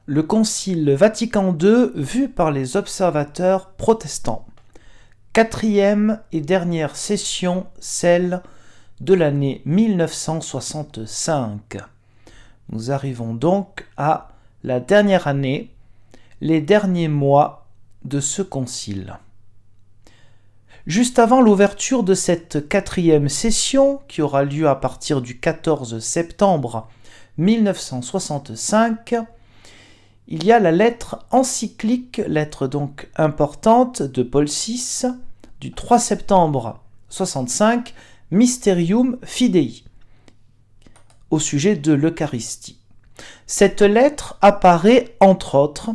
Le Concile Vatican II vu par les observateurs protestants. Quatrième et dernière session, celle de l'année 1965. Nous arrivons donc à la dernière année, les derniers mois de ce concile. Juste avant l'ouverture de cette quatrième session, qui aura lieu à partir du 14 septembre 1965, il y a la lettre encyclique, lettre donc importante de Paul VI, du 3 septembre 65, Mysterium Fidei, au sujet de l'Eucharistie. Cette lettre apparaît entre autres,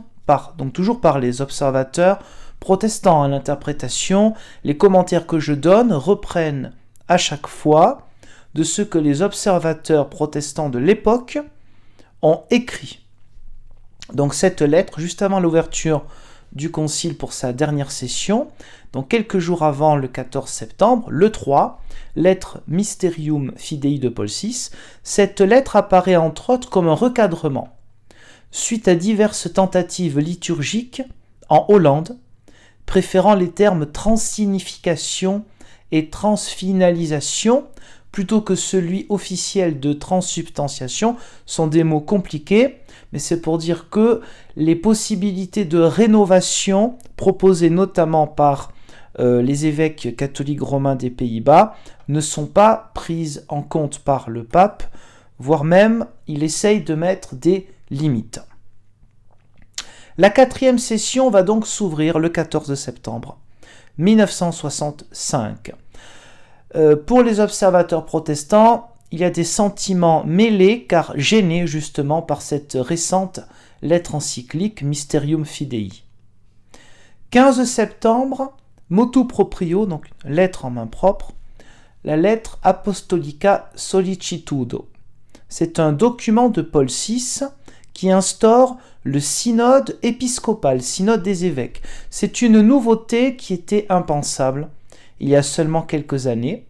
toujours par les observateurs protestants à l'interprétation. Les commentaires que je donne reprennent à chaque fois de ce que les observateurs protestants de l'époque ont écrit. Donc cette lettre, juste avant l'ouverture du concile pour sa dernière session, donc quelques jours avant le 14 septembre, le 3, lettre Mysterium Fidei de Paul VI, cette lettre apparaît entre autres comme un recadrement. Suite à diverses tentatives liturgiques en Hollande, préférant les termes transsignification et transfinalisation, plutôt que celui officiel de transsubstantiation, sont des mots compliqués, mais c'est pour dire que les possibilités de rénovation proposées notamment par les évêques catholiques romains des Pays-Bas ne sont pas prises en compte par le pape, voire même il essaye de mettre des limites. La quatrième session va donc s'ouvrir le 14 septembre 1965. Pour les observateurs protestants, il y a des sentiments mêlés car gênés justement par cette récente lettre encyclique Mysterium Fidei. 15 septembre, motu proprio, donc une lettre en main propre, la lettre Apostolica Sollicitudo. C'est un document de Paul VI qui instaure le synode épiscopal, synode des évêques. C'est une nouveauté qui était impensable il y a seulement quelques années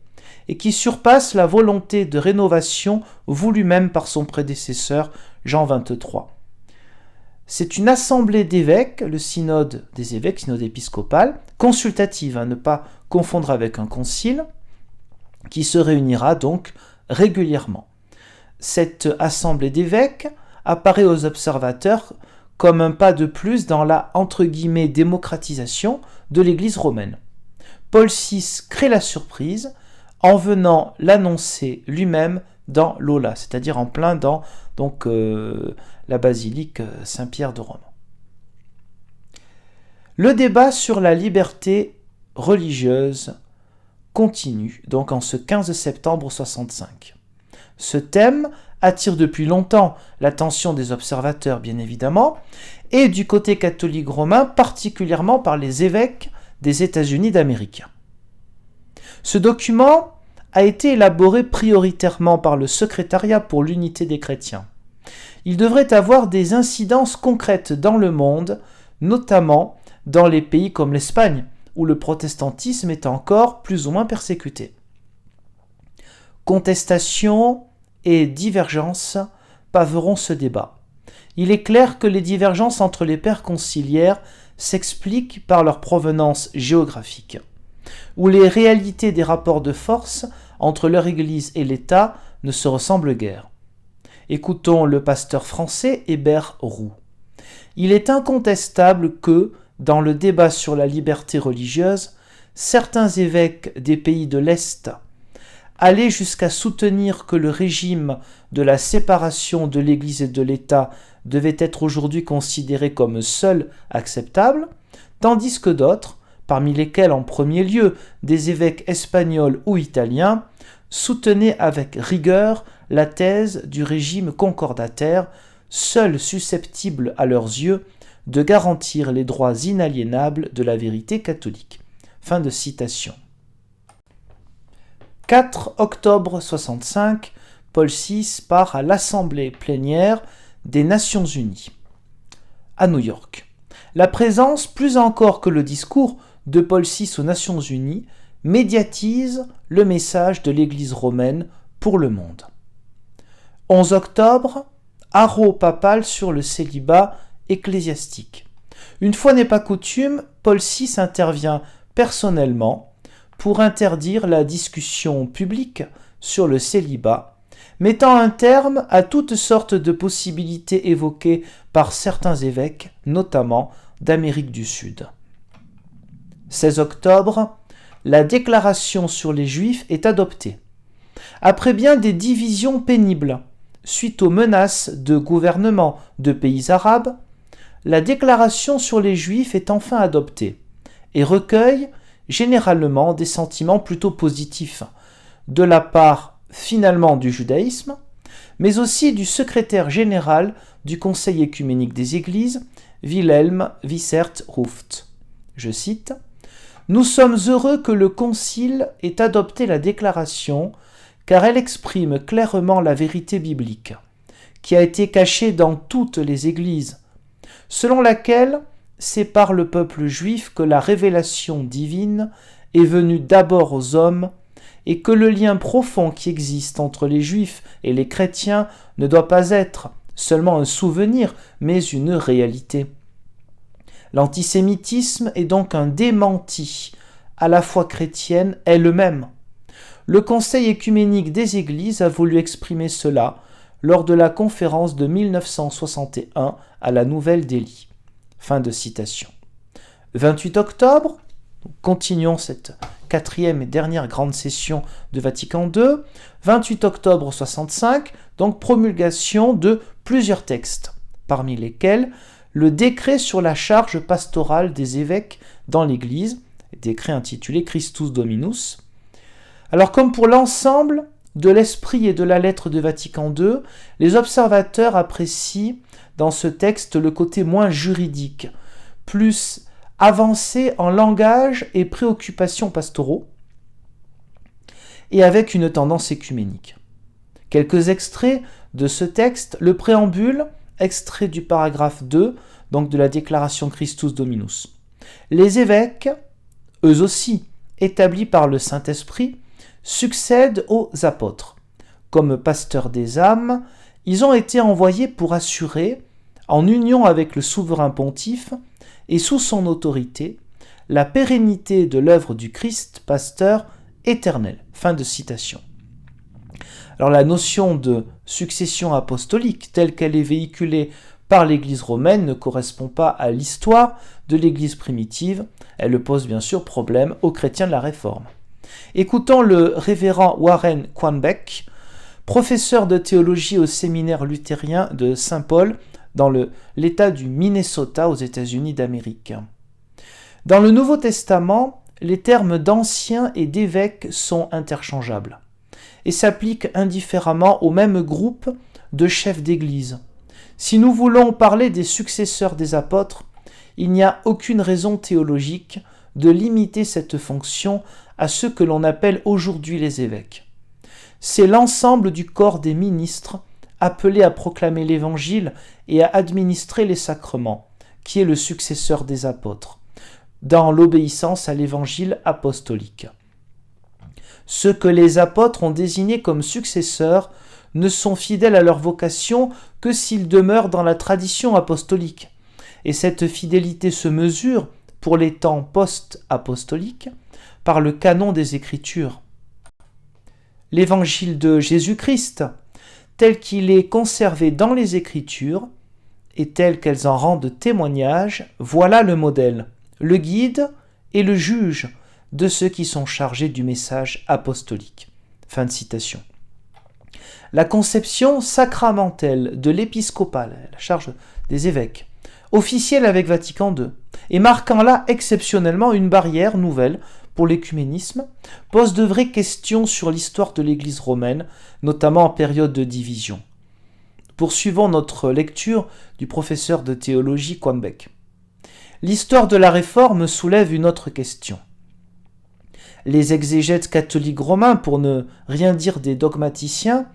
et qui surpasse la volonté de rénovation voulue même par son prédécesseur Jean XXIII. C'est une assemblée d'évêques, le synode des évêques, synode épiscopal, consultative, ne pas confondre avec un concile, qui se réunira donc régulièrement. Cette assemblée d'évêques apparaît aux observateurs comme un pas de plus dans la entre guillemets démocratisation de l'Église romaine. Paul VI crée la surprise en venant l'annoncer lui-même dans l'Aula, c'est-à-dire en plein dans la basilique Saint-Pierre de Rome. Le débat sur la liberté religieuse continue, donc en ce 15 septembre 65. Ce thème attire depuis longtemps l'attention des observateurs, bien évidemment, et du côté catholique romain, particulièrement par les évêques des États-Unis d'Amérique. Ce document a été élaboré prioritairement par le Secrétariat pour l'unité des chrétiens. Il devrait avoir des incidences concrètes dans le monde, notamment dans les pays comme l'Espagne, où le protestantisme est encore plus ou moins persécuté. Contestation et divergences paveront ce débat. Il est clair que les divergences entre les pères conciliaires s'expliquent par leur provenance géographique, où les réalités des rapports de force entre leur Église et l'État ne se ressemblent guère. Écoutons le pasteur français Hébert Roux. Il est incontestable que, dans le débat sur la liberté religieuse, certains évêques des pays de l'Est allaient jusqu'à soutenir que le régime de la séparation de l'Église et de l'État devait être aujourd'hui considéré comme seul acceptable, tandis que d'autres, parmi lesquels en premier lieu des évêques espagnols ou italiens, soutenaient avec rigueur la thèse du régime concordataire, seul susceptible à leurs yeux de garantir les droits inaliénables de la vérité catholique. Fin de citation. 4 octobre 65, Paul VI part à l'Assemblée plénière des Nations Unies, à New York. La présence, plus encore que le discours de Paul VI aux Nations Unies, médiatise le message de l'Église romaine pour le monde. 11 octobre, haro papal sur le célibat ecclésiastique. Une fois n'est pas coutume, Paul VI intervient personnellement pour interdire la discussion publique sur le célibat, mettant un terme à toutes sortes de possibilités évoquées par certains évêques, notamment d'Amérique du Sud. 16 octobre, la déclaration sur les Juifs est adoptée. Après bien des divisions pénibles, suite aux menaces de gouvernements de pays arabes, la déclaration sur les Juifs est enfin adoptée et recueille généralement des sentiments plutôt positifs de la part finalement du judaïsme, mais aussi du secrétaire général du Conseil œcuménique des Églises, Wilhelm Wissert-Ruft. Je cite « Nous sommes heureux que le Concile ait adopté la déclaration car elle exprime clairement la vérité biblique, qui a été cachée dans toutes les Églises, selon laquelle c'est par le peuple juif que la révélation divine est venue d'abord aux hommes et que le lien profond qui existe entre les Juifs et les chrétiens ne doit pas être seulement un souvenir, mais une réalité. L'antisémitisme est donc un démenti à la foi chrétienne elle-même. Le Conseil œcuménique des Églises a voulu exprimer cela lors de la conférence de 1961 à la Nouvelle-Delhi. Fin de citation. 28 octobre, continuons cette quatrième et dernière grande session de Vatican II, 28 octobre 65, donc promulgation de plusieurs textes, parmi lesquels le décret sur la charge pastorale des évêques dans l'Église, décret intitulé Christus Dominus. Alors comme pour l'ensemble de l'esprit et de la lettre de Vatican II, les observateurs apprécient dans ce texte le côté moins juridique, plus avancé en langage et préoccupations pastoraux, et avec une tendance œcuménique. Quelques extraits de ce texte, le préambule, extrait du paragraphe 2, donc de la déclaration Christus Dominus. Les évêques, eux aussi, établis par le Saint-Esprit, succèdent aux apôtres. Comme pasteurs des âmes, ils ont été envoyés pour assurer, en union avec le souverain pontife et sous son autorité, la pérennité de l'œuvre du Christ, pasteur éternel. Fin de citation. Alors la notion de succession apostolique, telle qu'elle est véhiculée par l'Église romaine, ne correspond pas à l'histoire de l'Église primitive. Elle pose bien sûr problème aux chrétiens de la Réforme. Écoutons le révérend Warren Quanbeck, professeur de théologie au séminaire luthérien de Saint-Paul dans l'État du Minnesota aux États-Unis d'Amérique. Dans le Nouveau Testament, les termes d'ancien et d'évêque sont interchangeables et s'appliquent indifféremment au même groupe de chefs d'Église. Si nous voulons parler des successeurs des apôtres, il n'y a aucune raison théologique de limiter cette fonction à ceux que l'on appelle aujourd'hui les évêques. C'est l'ensemble du corps des ministres appelés à proclamer l'Évangile et à administrer les sacrements, qui est le successeur des apôtres, dans l'obéissance à l'Évangile apostolique. Ceux que les apôtres ont désignés comme successeurs ne sont fidèles à leur vocation que s'ils demeurent dans la tradition apostolique, et cette fidélité se mesure, pour les temps post-apostoliques, par le canon des Écritures. L'Évangile de Jésus-Christ, tel qu'il est conservé dans les Écritures, et tel qu'elles en rendent témoignage, voilà le modèle, le guide et le juge de ceux qui sont chargés du message apostolique. Fin de citation. La conception sacramentelle de l'épiscopat, la charge des évêques, officielle avec Vatican II, et marquant là exceptionnellement une barrière nouvelle pour l'écuménisme, pose de vraies questions sur l'histoire de l'Église romaine, notamment en période de division. Poursuivons notre lecture du professeur de théologie Quanbeck. L'histoire de la Réforme soulève une autre question. Les exégètes catholiques romains, pour ne rien dire des dogmaticiens,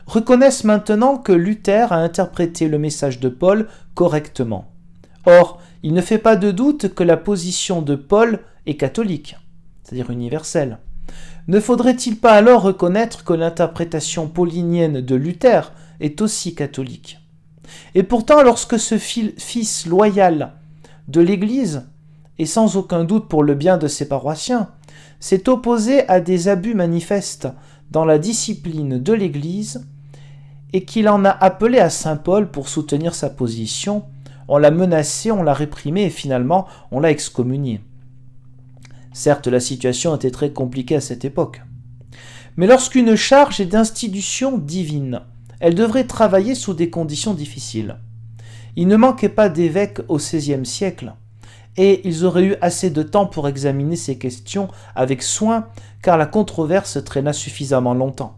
reconnaissent maintenant que Luther a interprété le message de Paul correctement. Or, il ne fait pas de doute que la position de Paul est catholique, c'est-à-dire universelle. Ne faudrait-il pas alors reconnaître que l'interprétation paulinienne de Luther est aussi catholique ? Et pourtant, lorsque ce fils loyal de l'Église, et sans aucun doute pour le bien de ses paroissiens, s'est opposé à des abus manifestes dans la discipline de l'Église, et qu'il en a appelé à saint Paul pour soutenir sa position, on l'a menacé, on l'a réprimé et finalement on l'a excommunié. Certes, la situation était très compliquée à cette époque. Mais lorsqu'une charge est d'institution divine, elle devrait travailler sous des conditions difficiles. Il ne manquait pas d'évêques au XVIe siècle, et ils auraient eu assez de temps pour examiner ces questions avec soin, car la controverse traîna suffisamment longtemps.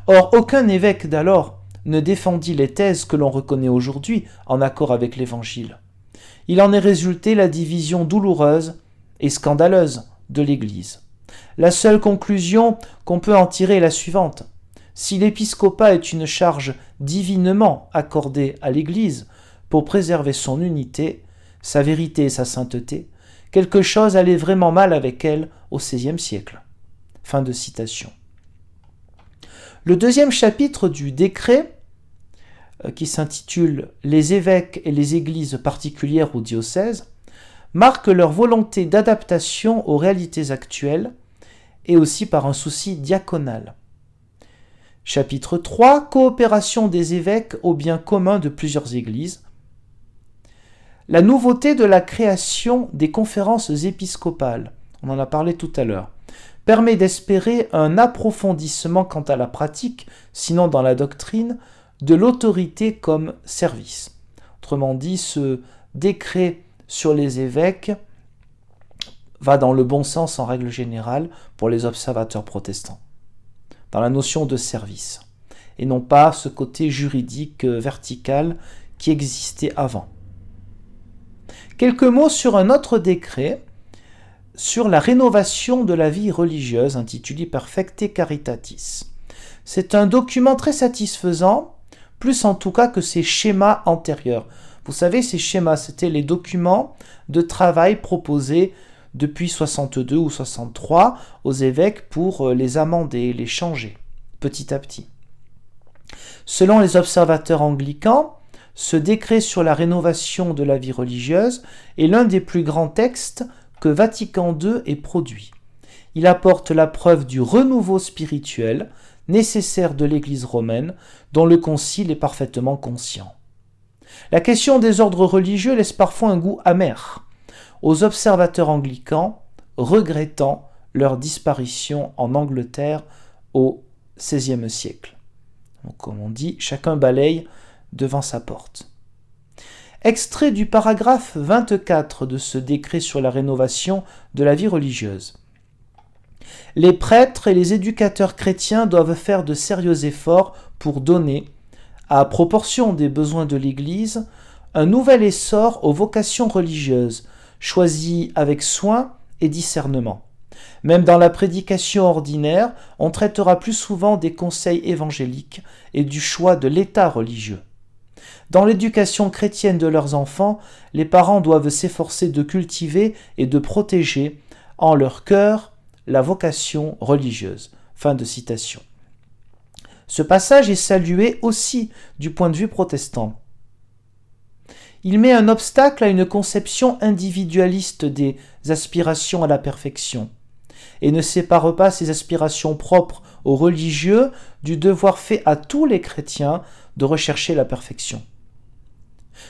Or, aucun évêque d'alors ne défendit les thèses que l'on reconnaît aujourd'hui en accord avec l'Évangile. Il en est résulté la division douloureuse et scandaleuse de l'Église. La seule conclusion qu'on peut en tirer est la suivante. Si l'épiscopat est une charge divinement accordée à l'Église pour préserver son unité, sa vérité et sa sainteté, quelque chose allait vraiment mal avec elle au XVIe siècle. Fin de citation. Le deuxième chapitre du décret, qui s'intitule « Les évêques et les églises particulières ou diocèses », marque leur volonté d'adaptation aux réalités actuelles et aussi par un souci diaconal. Chapitre 3, coopération des évêques au bien commun de plusieurs églises. La nouveauté de la création des conférences épiscopales, on en a parlé tout à l'heure, permet d'espérer un approfondissement quant à la pratique, sinon dans la doctrine, de l'autorité comme service. Autrement dit, ce décret sur les évêques va dans le bon sens en règle générale pour les observateurs protestants, dans la notion de service, et non pas ce côté juridique vertical qui existait avant. Quelques mots sur un autre décret, sur la rénovation de la vie religieuse, intitulé Perfecte Caritatis. C'est un document très satisfaisant, plus en tout cas que ses schémas antérieurs. Vous savez, ces schémas, c'était les documents de travail proposés depuis 62 ou 63 aux évêques pour les amender, les changer, petit à petit. Selon les observateurs anglicans, ce décret sur la rénovation de la vie religieuse est l'un des plus grands textes que Vatican II ait produit. Il apporte la preuve du renouveau spirituel nécessaire de l'Église romaine, dont le Concile est parfaitement conscient. La question des ordres religieux laisse parfois un goût amer aux observateurs anglicans, regrettant leur disparition en Angleterre au XVIe siècle. Donc, comme on dit, chacun balaye devant sa porte. Extrait du paragraphe 24 de ce décret sur la rénovation de la vie religieuse. Les prêtres et les éducateurs chrétiens doivent faire de sérieux efforts pour donner, à proportion des besoins de l'Église, un nouvel essor aux vocations religieuses, choisies avec soin et discernement. Même dans la prédication ordinaire, on traitera plus souvent des conseils évangéliques et du choix de l'état religieux. Dans l'éducation chrétienne de leurs enfants, les parents doivent s'efforcer de cultiver et de protéger en leur cœur la vocation religieuse. Fin de citation. Ce passage est salué aussi du point de vue protestant. Il met un obstacle à une conception individualiste des aspirations à la perfection et ne sépare pas ces aspirations propres aux religieux du devoir fait à tous les chrétiens de rechercher la perfection.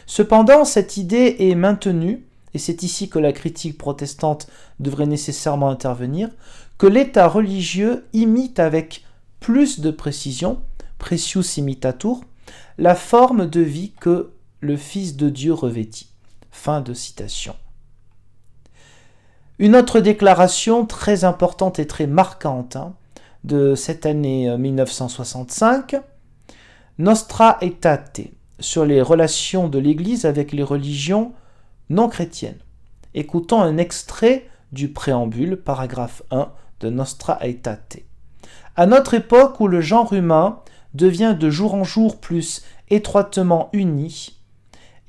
Cependant, cette idée est maintenue, et c'est ici que la critique protestante devrait nécessairement intervenir, que l'état religieux imite avec plus de précision, precius imitatur, la forme de vie que le Fils de Dieu revêtit. Fin de citation. Une autre déclaration très importante et très marquante de cette année 1965, Nostra Aetate, sur les relations de l'Église avec les religions non chrétiennes. Écoutons un extrait du préambule, paragraphe 1 de Nostra Aetate. À notre époque où le genre humain devient de jour en jour plus étroitement uni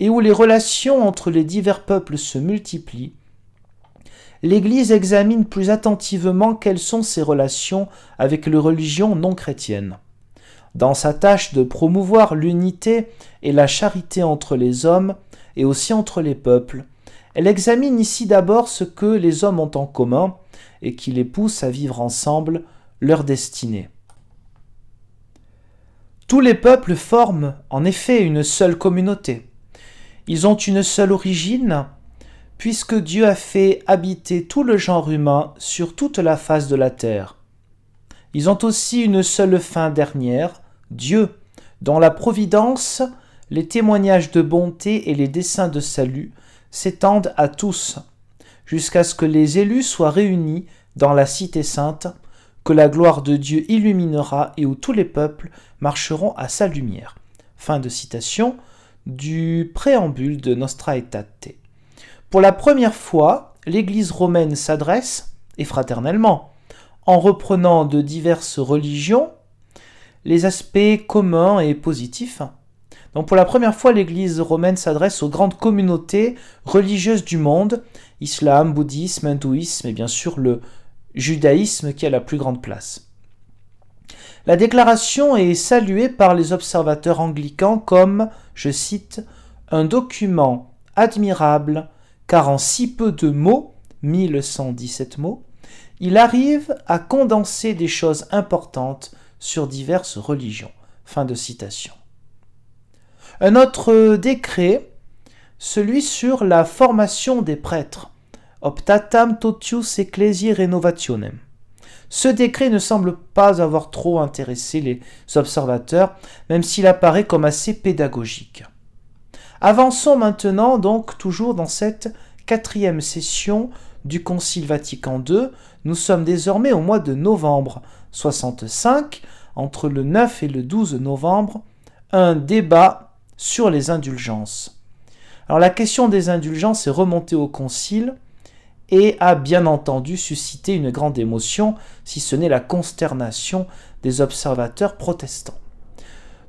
et où les relations entre les divers peuples se multiplient, l'Église examine plus attentivement quelles sont ses relations avec les religions non chrétiennes. dans sa tâche de promouvoir l'unité et la charité entre les hommes et aussi entre les peuples. Elle examine ici d'abord ce que les hommes ont en commun et qui les pousse à vivre ensemble leur destinée. Tous les peuples forment en effet une seule communauté. Ils ont une seule origine, puisque Dieu a fait habiter tout le genre humain sur toute la face de la terre. Ils ont aussi une seule fin dernière, Dieu, dont la providence, les témoignages de bonté et les desseins de salut s'étendent à tous, jusqu'à ce que les élus soient réunis dans la cité sainte, que la gloire de Dieu illuminera et où tous les peuples marcheront à sa lumière. Fin de citation du préambule de Nostra Aetate. Pour la première fois, l'Église romaine s'adresse, et fraternellement, en reprenant de diverses religions, les aspects communs et positifs. Donc pour la première fois, l'Église romaine s'adresse aux grandes communautés religieuses du monde, islam, bouddhisme, hindouisme et bien sûr le judaïsme qui a la plus grande place. La déclaration est saluée par les observateurs anglicans comme, je cite, « un document admirable, car en si peu de mots, 1117 mots, il arrive à condenser des choses importantes sur diverses religions. » Fin de citation. Un autre décret, celui sur la formation des prêtres, Optatam totius ecclesiae renovationem. Ce décret ne semble pas avoir trop intéressé les observateurs, même s'il apparaît comme assez pédagogique. Avançons maintenant donc toujours dans cette 4e session du Concile Vatican II. Nous sommes désormais au mois de novembre 65, entre le 9 et le 12 novembre, un débat sur les indulgences. Alors la question des indulgences est remontée au Concile et a bien entendu suscité une grande émotion, si ce n'est la consternation des observateurs protestants,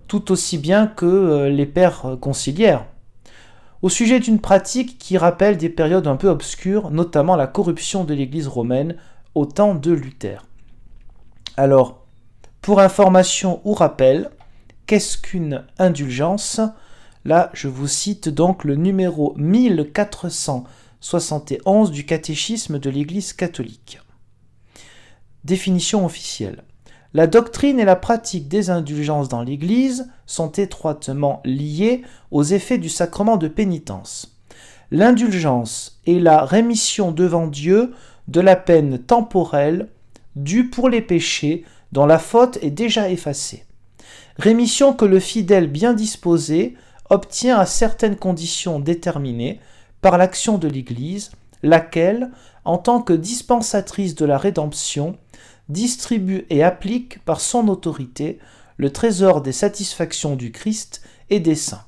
tout aussi bien que les pères conciliaires, au sujet d'une pratique qui rappelle des périodes un peu obscures, notamment la corruption de l'Église romaine au temps de Luther. Alors, pour information ou rappel, qu'est-ce qu'une indulgence ? Là, je vous cite donc le numéro 1471 du catéchisme de l'Église catholique. Définition officielle. La doctrine et la pratique des indulgences dans l'Église sont étroitement liées aux effets du sacrement de pénitence. L'indulgence est la rémission devant Dieu de la peine temporelle due pour les péchés dont la faute est déjà effacée. Rémission que le fidèle bien disposé obtient à certaines conditions déterminées par l'action de l'Église, laquelle, en tant que dispensatrice de la rédemption, distribue et applique par son autorité le trésor des satisfactions du Christ et des saints.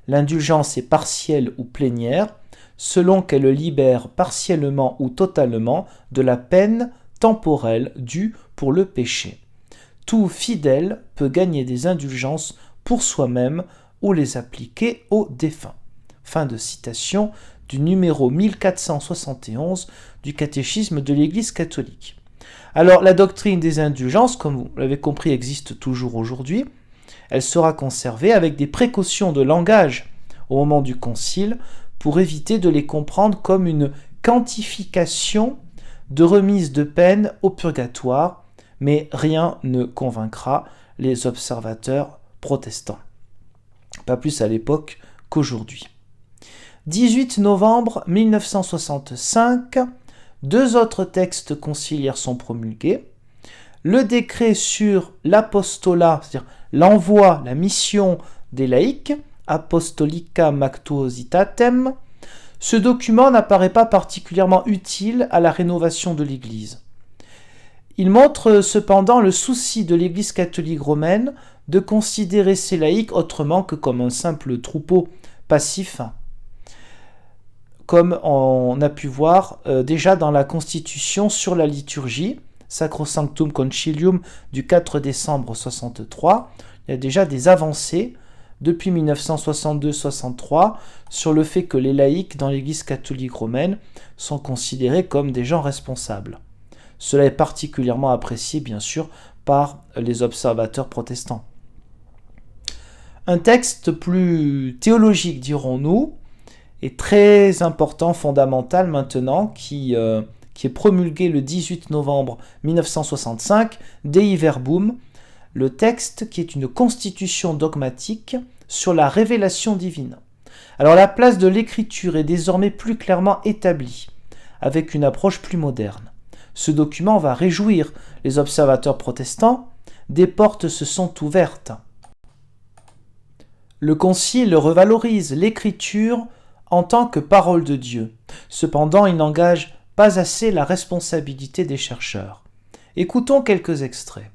L'indulgence est partielle ou plénière, selon qu'elle libère partiellement ou totalement de la peine temporelle due pour le péché. Tout fidèle peut gagner des indulgences pour soi-même ou les appliquer aux défunts. Fin de citation du numéro 1471 du catéchisme de l'Église catholique. Alors, la doctrine des indulgences, comme vous l'avez compris, existe toujours aujourd'hui. Elle sera conservée avec des précautions de langage au moment du concile pour éviter de les comprendre comme une quantification de remise de peine au purgatoire, mais rien ne convaincra les observateurs protestants. Pas plus à l'époque qu'aujourd'hui. 18 novembre 1965, 2 autres textes conciliaires sont promulgués. Le décret sur l'apostolat, c'est-à-dire l'envoi, la mission des laïcs, Apostolica Mactuositatem. Ce document n'apparaît pas particulièrement utile à la rénovation de l'Église. Il montre cependant le souci de l'Église catholique romaine de considérer ces laïcs autrement que comme un simple troupeau passif, comme on a pu voir déjà dans la Constitution sur la liturgie, Sacrosanctum Concilium du 4 décembre 63, il y a déjà des avancées depuis 1962-63 sur le fait que les laïcs dans l'Église catholique romaine sont considérés comme des gens responsables. Cela est particulièrement apprécié, bien sûr, par les observateurs protestants. Un texte plus théologique, dirons-nous, est très important, fondamental maintenant, qui est promulgué le 18 novembre 1965, Dei Verbum, le texte qui est une constitution dogmatique sur la révélation divine. Alors la place de l'écriture est désormais plus clairement établie, avec une approche plus moderne. Ce document va réjouir les observateurs protestants, des portes se sont ouvertes. Le Concile revalorise l'écriture en tant que parole de Dieu. Cependant, il n'engage pas assez la responsabilité des chercheurs. Écoutons quelques extraits.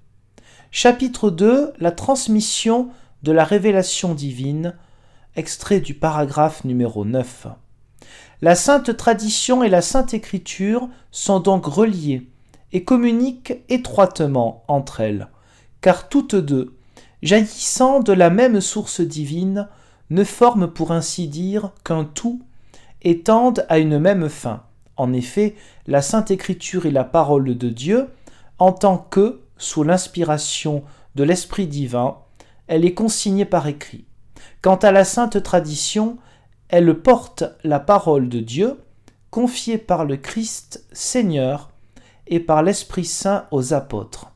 Chapitre 2, la transmission de la révélation divine, extrait du paragraphe numéro 9. La Sainte Tradition et la Sainte Écriture sont donc reliées et communiquent étroitement entre elles, car toutes deux, jaillissant de la même source divine, ne forment pour ainsi dire qu'un tout et tendent à une même fin. En effet, la Sainte Écriture est la parole de Dieu, en tant que, sous l'inspiration de l'Esprit divin, elle est consignée par écrit. Quant à la Sainte Tradition, elle porte la parole de Dieu, confiée par le Christ Seigneur et par l'Esprit Saint aux apôtres,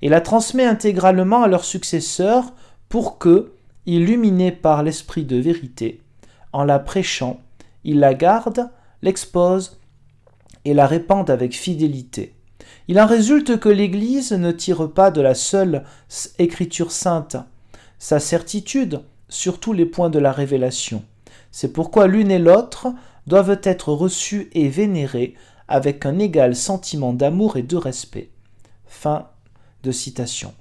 et la transmet intégralement à leurs successeurs pour que, illuminés par l'Esprit de vérité, en la prêchant, ils la gardent, l'exposent et la répandent avec fidélité. Il en résulte que l'Église ne tire pas de la seule Écriture sainte sa certitude sur tous les points de la révélation. C'est pourquoi l'une et l'autre doivent être reçues et vénérées avec un égal sentiment d'amour et de respect. Fin de citation.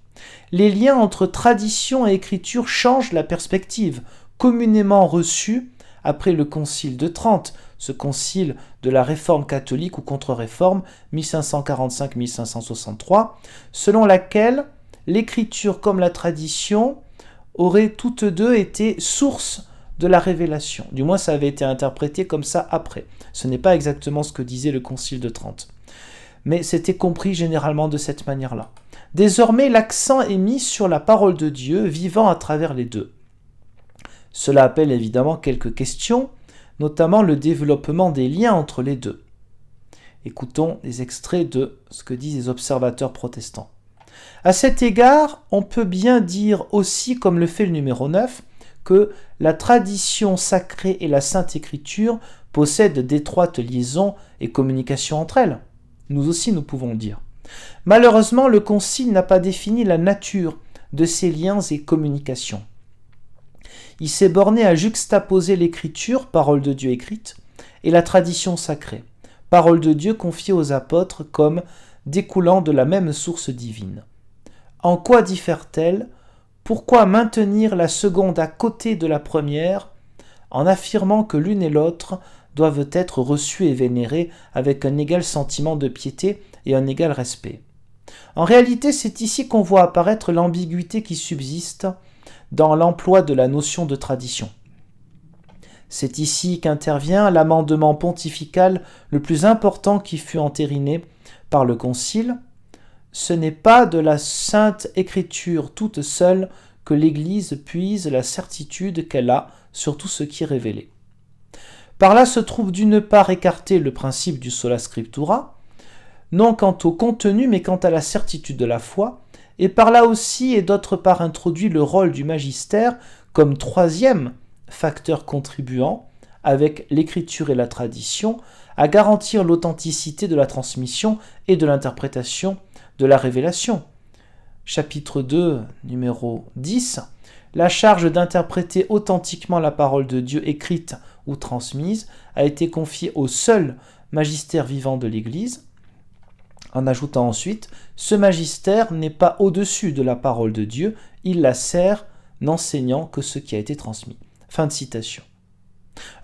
Les liens entre tradition et écriture changent la perspective, communément reçue après le Concile de Trente, ce concile de la Réforme catholique ou contre-réforme 1545-1563, selon laquelle l'écriture comme la tradition auraient toutes deux été source de la révélation. Du moins, ça avait été interprété comme ça après. Ce n'est pas exactement ce que disait le Concile de Trente. Mais c'était compris généralement de cette manière-là. Désormais, l'accent est mis sur la parole de Dieu vivant à travers les deux. Cela appelle évidemment quelques questions, notamment le développement des liens entre les deux. Écoutons les extraits de ce que disent les observateurs protestants. À cet égard, on peut bien dire aussi, comme le fait le numéro 9, que la tradition sacrée et la Sainte Écriture possèdent d'étroites liaisons et communications entre elles. Nous aussi, nous pouvons le dire. Malheureusement, le Concile n'a pas défini la nature de ces liens et communications. Il s'est borné à juxtaposer l'Écriture, parole de Dieu écrite, et la tradition sacrée, parole de Dieu confiée aux apôtres comme découlant de la même source divine. En quoi diffère-t-elle ? Pourquoi maintenir la seconde à côté de la première en affirmant que l'une et l'autre doivent être reçues et vénérées avec un égal sentiment de piété et un égal respect ? En réalité, c'est ici qu'on voit apparaître l'ambiguïté qui subsiste dans l'emploi de la notion de tradition. C'est ici qu'intervient l'amendement pontifical le plus important qui fut entériné par le Concile. Ce n'est pas de la Sainte Écriture toute seule que l'Église puise la certitude qu'elle a sur tout ce qui est révélé. Par là se trouve d'une part écarté le principe du sola scriptura, non quant au contenu mais quant à la certitude de la foi, et par là aussi et d'autre part introduit le rôle du magistère comme troisième facteur contribuant, avec l'écriture et la tradition, à garantir l'authenticité de la transmission et de l'interprétation de la révélation. Chapitre 2, numéro 10. La charge d'interpréter authentiquement la parole de Dieu écrite ou transmise a été confiée au seul magistère vivant de l'Église, en ajoutant ensuite « Ce magistère n'est pas au-dessus de la parole de Dieu, il la sert n'enseignant que ce qui a été transmis. » Fin de citation.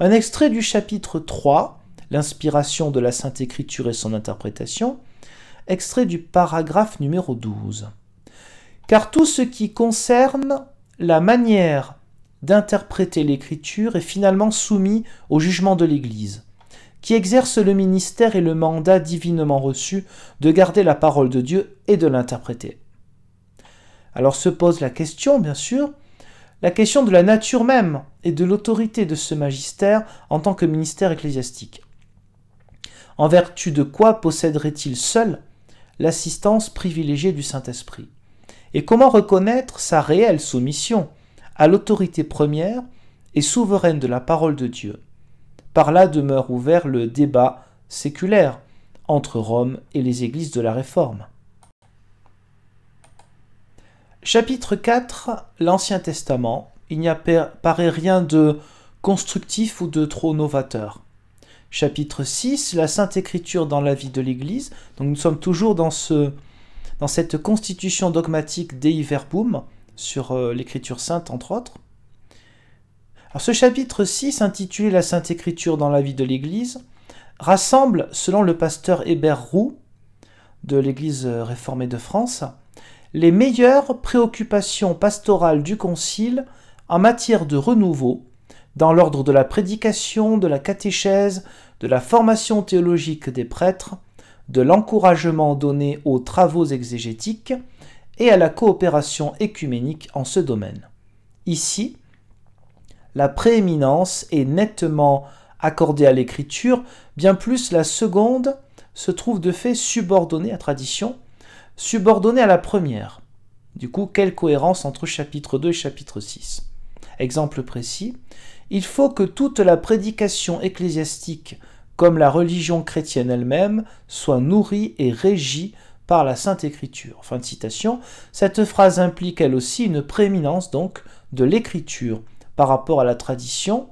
Un extrait du chapitre 3, l'inspiration de la Sainte Écriture et son interprétation, extrait du paragraphe numéro 12. Car tout ce qui concerne la manière d'interpréter l'Écriture est finalement soumis au jugement de l'Église, qui exerce le ministère et le mandat divinement reçu de garder la parole de Dieu et de l'interpréter. Alors se pose la question, bien sûr, la question de la nature même et de l'autorité de ce magistère en tant que ministère ecclésiastique. En vertu de quoi posséderait-il seul l'assistance privilégiée du Saint-Esprit? Et comment reconnaître sa réelle soumission à l'autorité première et souveraine de la parole de Dieu? Par là demeure ouvert le débat séculaire entre Rome et les églises de la Réforme. Chapitre 4, l'Ancien Testament. Il n'y apparaît rien de constructif ou de trop novateur. Chapitre 6, la Sainte Écriture dans la vie de l'Église. Donc nous sommes toujours dans cette constitution dogmatique Dei Verbum, sur l'Écriture sainte entre autres. Alors ce chapitre 6, intitulé La Sainte Écriture dans la vie de l'Église, rassemble, selon le pasteur Hébert Roux, de l'Église réformée de France, les meilleures préoccupations pastorales du Concile en matière de renouveau, dans l'ordre de la prédication, de la catéchèse, de la formation théologique des prêtres, de l'encouragement donné aux travaux exégétiques et à la coopération écuménique en ce domaine. Ici, la prééminence est nettement accordée à l'écriture, bien plus la seconde se trouve de fait subordonnée à tradition, subordonnée à la première. Du coup, quelle cohérence entre chapitre 2 et chapitre 6? Exemple précis, il faut que toute la prédication ecclésiastique, comme la religion chrétienne elle-même, soit nourrie et régie par la Sainte Écriture. Fin de citation. Cette phrase implique elle aussi une prééminence donc de l'écriture par rapport à la tradition.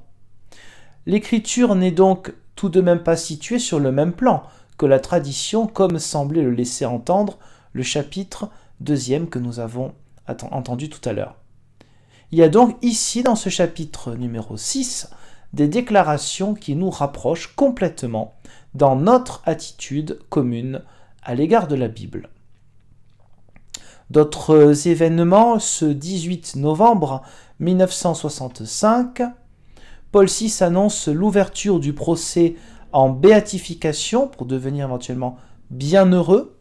L'écriture n'est donc tout de même pas située sur le même plan que la tradition, comme semblait le laisser entendre le chapitre 2e que nous avons entendu tout à l'heure. Il y a donc ici, dans ce chapitre numéro 6, des déclarations qui nous rapprochent complètement dans notre attitude commune à l'égard de la Bible. D'autres événements, ce 18 novembre 1965, Paul VI annonce l'ouverture du procès en béatification pour devenir éventuellement bienheureux.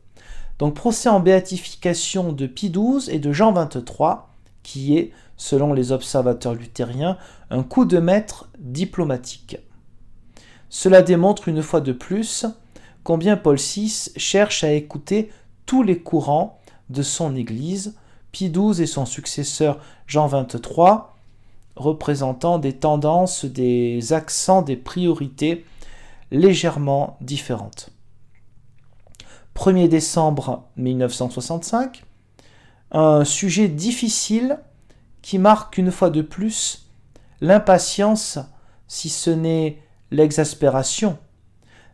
Donc procès en béatification de Pie XII et de Jean XXIII, qui est, selon les observateurs luthériens, un coup de maître diplomatique. Cela démontre une fois de plus combien Paul VI cherche à écouter tous les courants de son Église, Pie XII et son successeur Jean XXIII, représentant des tendances, des accents, des priorités légèrement différentes. 1er décembre 1965, un sujet difficile qui marque une fois de plus l'impatience, si ce n'est l'exaspération,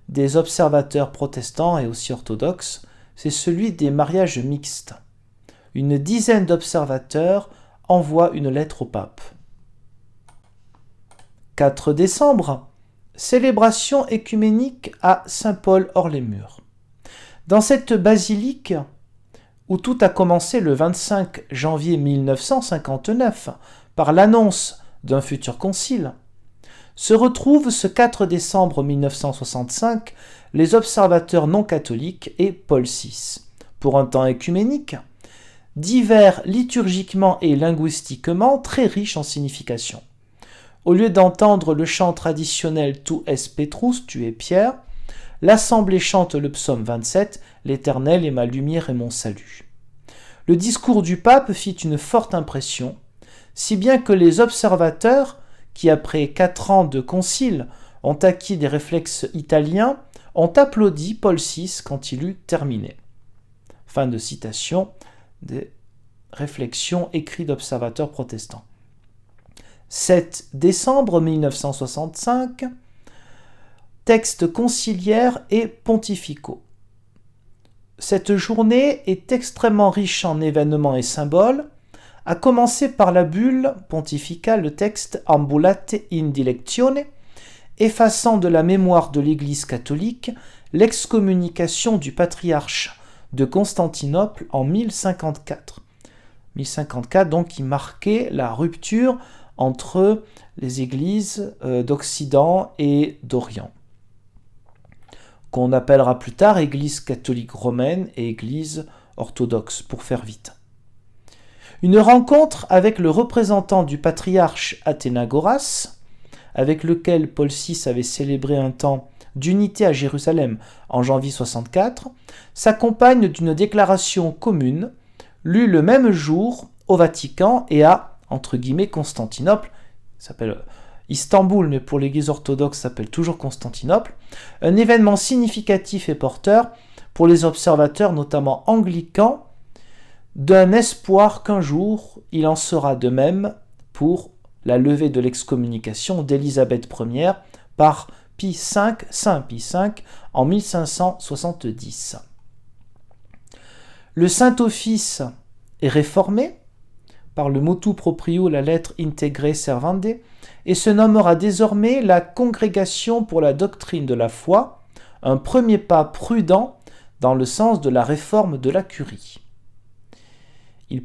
des observateurs protestants et aussi orthodoxes, c'est celui des mariages mixtes. Une dizaine d'observateurs envoient une lettre au pape. 4 décembre, célébration écuménique à Saint-Paul-hors-les-Murs. Dans cette basilique, où tout a commencé le 25 janvier 1959 par l'annonce d'un futur concile, se retrouvent ce 4 décembre 1965 les observateurs non catholiques et Paul VI, pour un temps écuménique, divers liturgiquement et linguistiquement très riche en signification. Au lieu d'entendre le chant traditionnel Tu es Petrus, tu es Pierre, l'assemblée chante le psaume 27, l'Éternel est ma lumière et mon salut. Le discours du pape fit une forte impression, si bien que les observateurs, qui après 4 ans de concile ont acquis des réflexes italiens, ont applaudi Paul VI quand il eut terminé. Fin de citation des réflexions écrites d'observateurs protestants. 7 décembre 1965, textes conciliaires et pontificaux. Cette journée est extrêmement riche en événements et symboles, à commencer par la bulle pontificale, le texte Ambulate in dilectione, effaçant de la mémoire de l'Église catholique l'excommunication du patriarche de Constantinople en 1054. 1054 donc qui marquait la rupture entre les églises d'Occident et d'Orient, qu'on appellera plus tard Église catholique romaine et Église orthodoxe, pour faire vite. Une rencontre avec le représentant du patriarche Athénagoras, avec lequel Paul VI avait célébré un temps d'unité à Jérusalem en janvier 64, s'accompagne d'une déclaration commune, lue le même jour au Vatican et à, entre guillemets, Constantinople, ça s'appelle Istanbul, mais pour l'Église orthodoxe, ça s'appelle toujours Constantinople, un événement significatif et porteur pour les observateurs, notamment anglicans, d'un espoir qu'un jour, il en sera de même pour la levée de l'excommunication d'Élisabeth Ier par Saint Pie V, en 1570. Le Saint-Office est réformé par le motu proprio, la lettre Integre Servande, et se nommera désormais la Congrégation pour la doctrine de la foi, un premier pas prudent dans le sens de la réforme de la curie. Le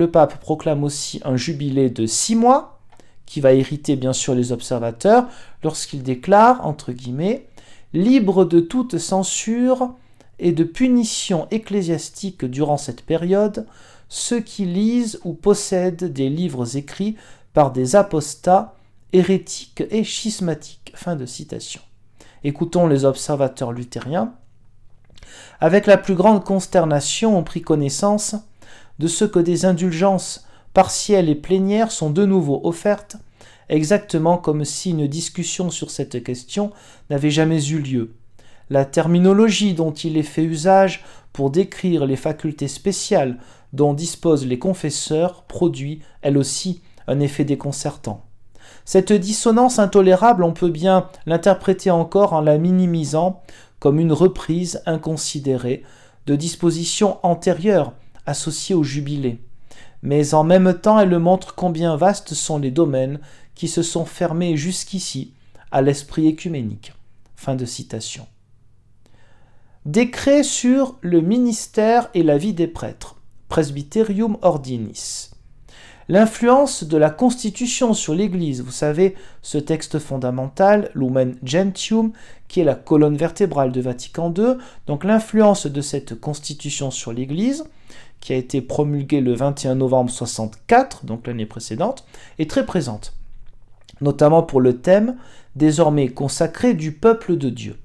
pape proclame aussi un jubilé de 6 mois, qui va irriter bien sûr les observateurs, lorsqu'il déclare, entre guillemets, « libre de toute censure et de punition ecclésiastique durant cette période, ceux qui lisent ou possèdent des livres écrits par des apostats, hérétiques et schismatiques. » Fin de citation. Écoutons les observateurs luthériens. Avec la plus grande consternation, on prit connaissance de ce que des indulgences partielles et plénières sont de nouveau offertes, exactement comme si une discussion sur cette question n'avait jamais eu lieu. La terminologie dont il est fait usage pour décrire les facultés spéciales dont disposent les confesseurs produit, elle aussi, un effet déconcertant. Cette dissonance intolérable, on peut bien l'interpréter encore en la minimisant comme une reprise inconsidérée de dispositions antérieures associées au jubilé. Mais en même temps, elle montre combien vastes sont les domaines qui se sont fermés jusqu'ici à l'esprit œcuménique. Fin de citation. Décret sur le ministère et la vie des prêtres. Presbyterium Ordinis. L'influence de la Constitution sur l'Église, vous savez, ce texte fondamental, Lumen Gentium, qui est la colonne vertébrale de Vatican II, donc l'influence de cette Constitution sur l'Église, qui a été promulguée le 21 novembre 64, donc l'année précédente, est très présente, notamment pour le thème désormais consacré du peuple de Dieu.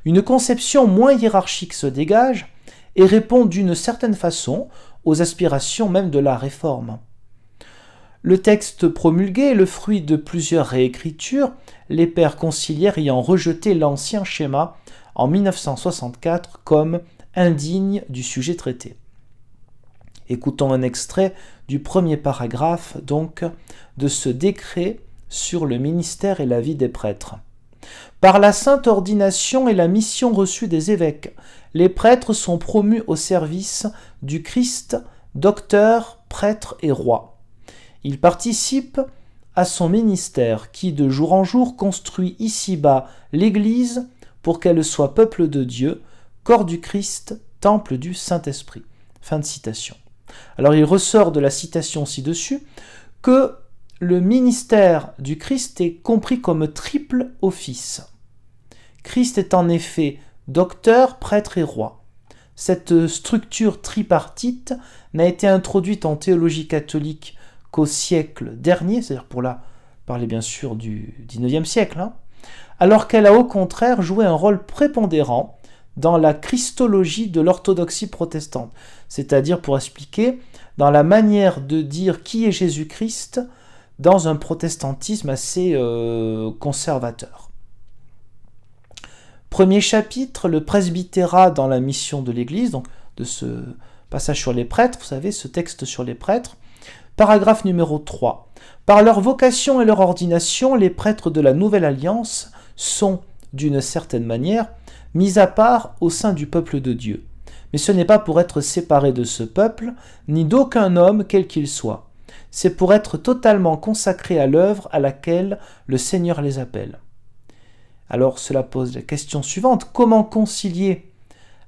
Une conception moins hiérarchique se dégage et répond d'une certaine façon aux aspirations même de la Réforme. Le texte promulgué est le fruit de plusieurs réécritures, les pères conciliaires ayant rejeté l'ancien schéma en 1964 comme indigne du sujet traité. Écoutons un extrait du premier paragraphe donc de ce décret sur le ministère et la vie des prêtres. Par la sainte ordination et la mission reçue des évêques, les prêtres sont promus au service du Christ, docteur, prêtre et roi. Ils participent à son ministère qui, de jour en jour, construit ici-bas l'Église pour qu'elle soit peuple de Dieu, corps du Christ, temple du Saint-Esprit. Fin de citation. Alors il ressort de la citation ci-dessus que le ministère du Christ est compris comme triple office. Christ est en effet docteur, prêtre et roi. Cette structure tripartite n'a été introduite en théologie catholique qu'au siècle dernier, c'est-à-dire pour là parler bien sûr du XIXe siècle, alors qu'elle a au contraire joué un rôle prépondérant dans la christologie de l'orthodoxie protestante, c'est-à-dire pour expliquer dans la manière de dire qui est Jésus-Christ dans un protestantisme assez conservateur. Premier chapitre, le presbytérat dans la mission de l'Église, donc de ce passage sur les prêtres, vous savez, ce texte sur les prêtres. Paragraphe numéro 3. Par leur vocation et leur ordination, les prêtres de la Nouvelle Alliance sont, d'une certaine manière, mis à part au sein du peuple de Dieu. Mais ce n'est pas pour être séparés de ce peuple, ni d'aucun homme quel qu'il soit. C'est pour être totalement consacrés à l'œuvre à laquelle le Seigneur les appelle. Alors cela pose la question suivante, comment concilier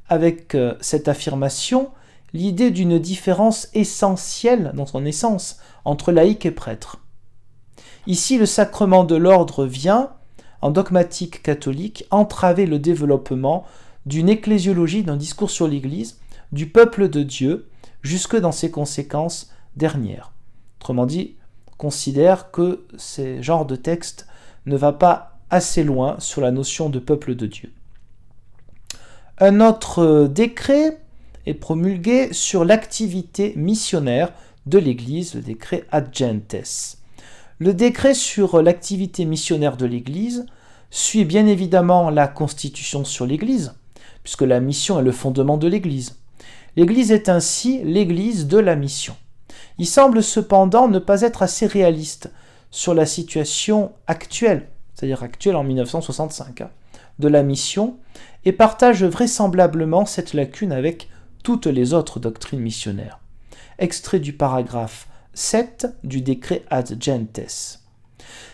avec cette affirmation l'idée d'une différence essentielle dans son essence entre laïc et prêtre? Ici, le sacrement de l'ordre vient, en dogmatique catholique, entraver le développement d'une ecclésiologie, d'un discours sur l'Église, du peuple de Dieu, jusque dans ses conséquences dernières. Autrement dit, considère que ce genre de texte ne va pas assez loin sur la notion de peuple de Dieu. Un autre décret est promulgué sur l'activité missionnaire de l'Église, le décret Ad Gentes. Le décret sur l'activité missionnaire de l'Église suit bien évidemment la Constitution sur l'Église, puisque la mission est le fondement de l'Église. L'Église est ainsi l'Église de la mission. Il semble cependant ne pas être assez réaliste sur la situation actuelle, c'est-à-dire actuelle en 1965, de la mission, et partage vraisemblablement cette lacune avec toutes les autres doctrines missionnaires. Extrait du paragraphe 7 du décret Ad Gentes.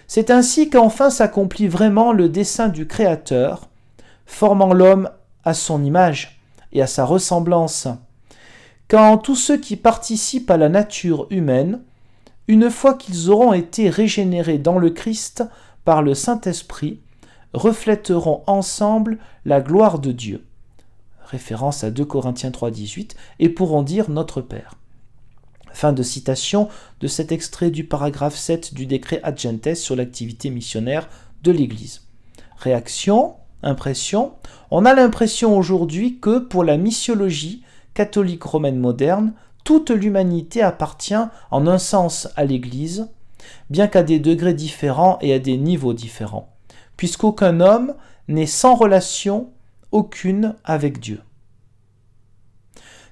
C'est ainsi qu'enfin s'accomplit vraiment le dessein du Créateur, formant l'homme à son image et à sa ressemblance, quand tous ceux qui participent à la nature humaine, une fois qu'ils auront été régénérés dans le Christ par le Saint-Esprit, reflèteront ensemble la gloire de Dieu. Référence à 2 Corinthiens 3,18, et pourront dire notre Père. Fin de citation de cet extrait du paragraphe 7 du décret Ad Gentes sur l'activité missionnaire de l'Église. Réaction, impression. On a l'impression aujourd'hui que pour la missiologie catholique romaine moderne, toute l'humanité appartient en un sens à l'Église, bien qu'à des degrés différents et à des niveaux différents, puisqu'aucun homme n'est sans relation aucune avec Dieu.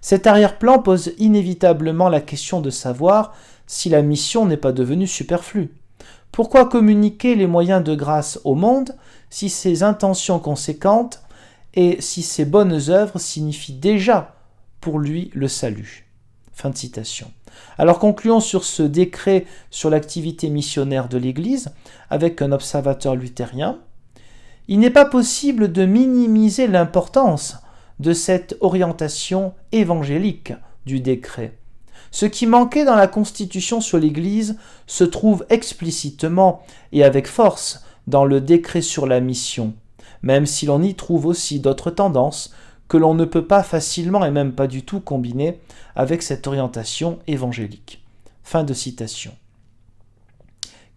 Cet arrière-plan pose inévitablement la question de savoir si la mission n'est pas devenue superflue. Pourquoi communiquer les moyens de grâce au monde si ses intentions conséquentes et si ses bonnes œuvres signifient déjà pour lui le salut ? Fin de citation. Alors concluons sur ce décret sur l'activité missionnaire de l'Église avec un observateur luthérien. Il n'est pas possible de minimiser l'importance de cette orientation évangélique du décret. Ce qui manquait dans la Constitution sur l'Église se trouve explicitement et avec force dans le décret sur la mission, même si l'on y trouve aussi d'autres tendances que l'on ne peut pas facilement et même pas du tout combiner avec cette orientation évangélique. Fin de citation.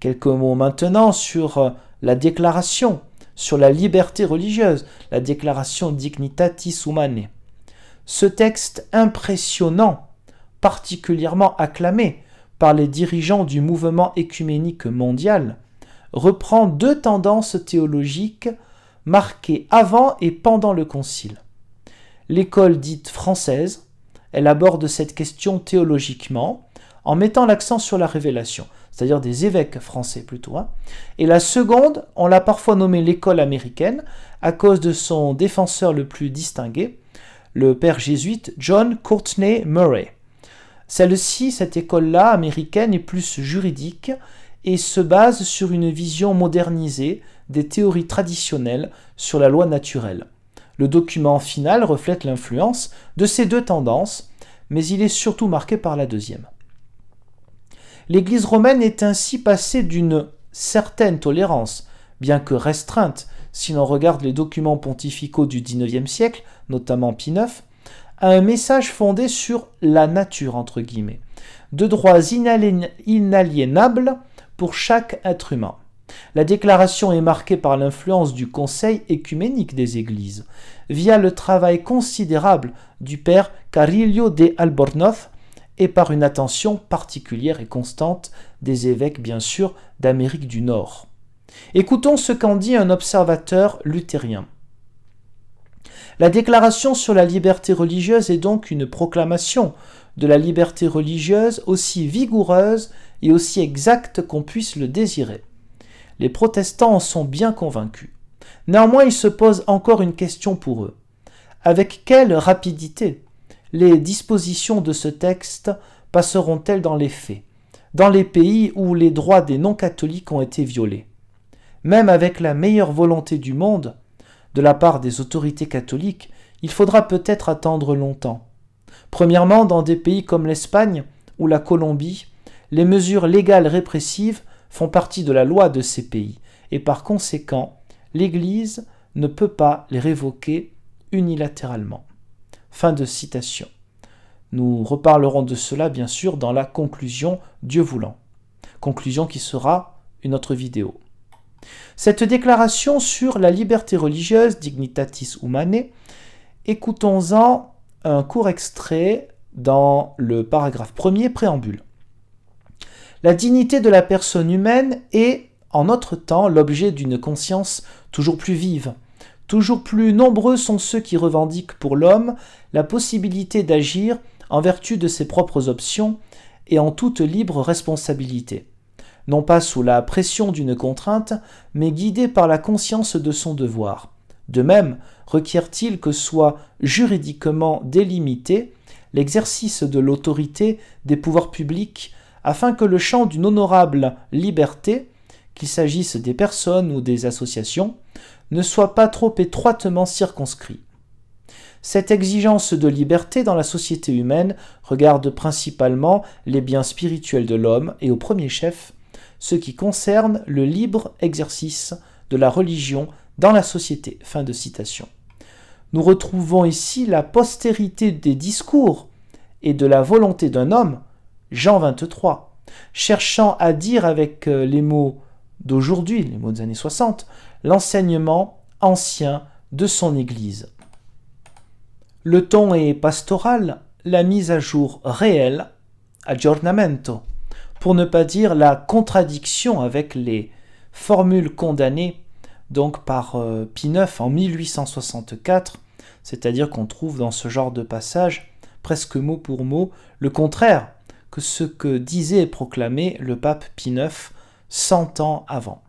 Quelques mots maintenant sur la déclaration sur la liberté religieuse, la déclaration Dignitatis Humanae. Ce texte impressionnant, particulièrement acclamé par les dirigeants du mouvement écuménique mondial, reprend deux tendances théologiques marquées avant et pendant le Concile. L'école dite française, elle aborde cette question théologiquement en mettant l'accent sur la révélation, c'est-à-dire des évêques français plutôt. Et la seconde, on l'a parfois nommée l'école américaine, à cause de son défenseur le plus distingué, le père jésuite John Courtney Murray. Celle-ci, cette école-là américaine, est plus juridique et se base sur une vision modernisée des théories traditionnelles sur la loi naturelle. Le document final reflète l'influence de ces deux tendances, mais il est surtout marqué par la deuxième. L'Église romaine est ainsi passée d'une certaine tolérance, bien que restreinte si l'on regarde les documents pontificaux du XIXe siècle, notamment Pie IX, à un message fondé sur la nature, entre guillemets, de droits inaliénables pour chaque être humain. La déclaration est marquée par l'influence du Conseil écuménique des Églises, via le travail considérable du père Carrillo de Albornoz, et par une attention particulière et constante des évêques, bien sûr, d'Amérique du Nord. Écoutons ce qu'en dit un observateur luthérien. La déclaration sur la liberté religieuse est donc une proclamation de la liberté religieuse aussi vigoureuse et aussi exacte qu'on puisse le désirer. Les protestants en sont bien convaincus. Néanmoins, il se pose encore une question pour eux. Avec quelle rapidité les dispositions de ce texte passeront-elles dans les faits, dans les pays où les droits des non-catholiques ont été violés? Même avec la meilleure volonté du monde, de la part des autorités catholiques, il faudra peut-être attendre longtemps. Premièrement, dans des pays comme l'Espagne ou la Colombie, les mesures légales répressives font partie de la loi de ces pays, et par conséquent, l'Église ne peut pas les révoquer unilatéralement. Fin de citation. Nous reparlerons de cela bien sûr dans la conclusion, Dieu voulant. Conclusion qui sera une autre vidéo. Cette déclaration sur la liberté religieuse, Dignitatis Humanae, écoutons-en un court extrait dans le paragraphe 1er, préambule. La dignité de la personne humaine est, en notre temps, l'objet d'une conscience toujours plus vive. Toujours plus nombreux sont ceux qui revendiquent pour l'homme la possibilité d'agir en vertu de ses propres options et en toute libre responsabilité. Non pas sous la pression d'une contrainte, mais guidé par la conscience de son devoir. De même, requiert-il que soit juridiquement délimité l'exercice de l'autorité des pouvoirs publics afin que le champ d'une honorable liberté, qu'il s'agisse des personnes ou des associations, ne soit pas trop étroitement circonscrit. Cette exigence de liberté dans la société humaine regarde principalement les biens spirituels de l'homme et au premier chef ce qui concerne le libre exercice de la religion dans la société. Fin de citation. Nous retrouvons ici la postérité des discours et de la volonté d'un homme, Jean 23, cherchant à dire avec les mots d'aujourd'hui, les mots des années 60, l'enseignement ancien de son Église. Le ton est pastoral, la mise à jour réelle, aggiornamento, pour ne pas dire la contradiction avec les formules condamnées donc par Pie IX en 1864, c'est-à-dire qu'on trouve dans ce genre de passage, presque mot pour mot, le contraire que ce que disait et proclamait le pape Pie IX 100 ans avant.